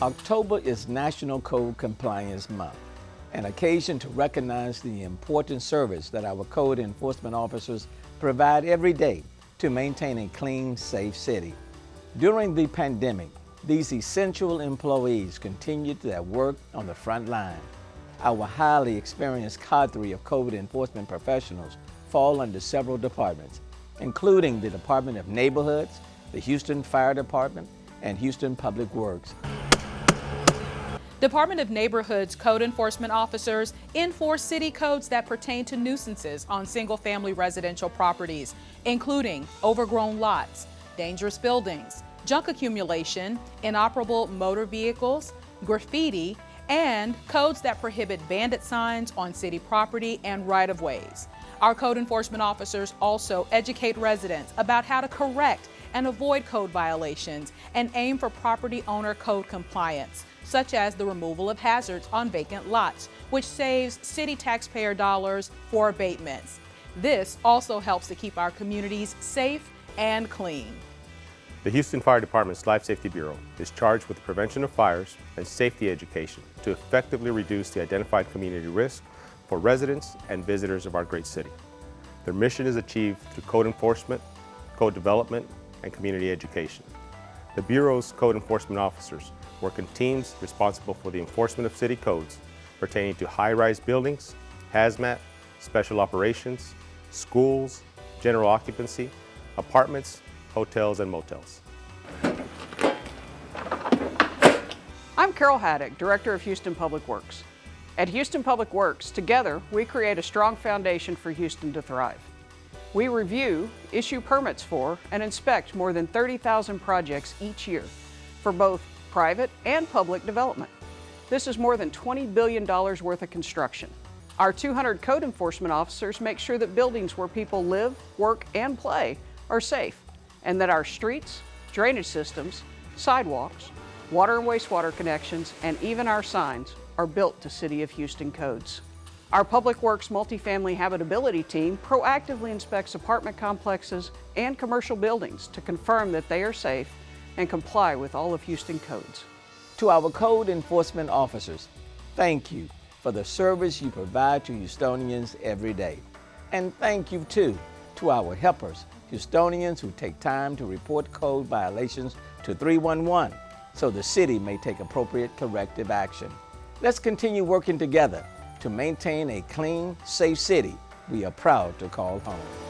October is National Code Compliance Month, an occasion to recognize the important service that our code enforcement officers provide every day to maintain a clean, safe city. During the pandemic, these essential employees continued their work on the front line. Our highly experienced cadre of code enforcement professionals fall under several departments, including the Department of Neighborhoods, the Houston Fire Department, and Houston Public Works. Department of Neighborhoods code enforcement officers enforce city codes that pertain to nuisances on single-family residential properties, including overgrown lots, dangerous buildings, junk accumulation, inoperable motor vehicles, graffiti, and codes that prohibit bandit signs on city property and right-of-ways. Our code enforcement officers also educate residents about how to correct and avoid code violations and aim for property owner code compliance, such as the removal of hazards on vacant lots, which saves city taxpayer dollars for abatements. This also helps to keep our communities safe and clean. The Houston Fire Department's Life Safety Bureau is charged with the prevention of fires and safety education to effectively reduce the identified community risk for residents and visitors of our great city. Their mission is achieved through code enforcement, code development, and community education. The Bureau's code enforcement officers work in teams responsible for the enforcement of city codes pertaining to high-rise buildings, hazmat, special operations, schools, general occupancy, apartments, hotels, and motels. I'm Carol Haddock, Director of Houston Public Works. At Houston Public Works, together, we create a strong foundation for Houston to thrive. We review, issue permits for, and inspect more than 30,000 projects each year for both private and public development. This is more than $20 billion worth of construction. Our 200 code enforcement officers make sure that buildings where people live, work, and play are safe, and that our streets, drainage systems, sidewalks, water and wastewater connections, and even our signs are built to City of Houston codes. Our Public Works multifamily habitability team proactively inspects apartment complexes and commercial buildings to confirm that they are safe and comply with all of Houston codes. To our code enforcement officers, thank you for the service you provide to Houstonians every day. And thank you too to our helpers, Houstonians who take time to report code violations to 311 so the city may take appropriate corrective action. Let's continue working together to maintain a clean, safe city we are proud to call home.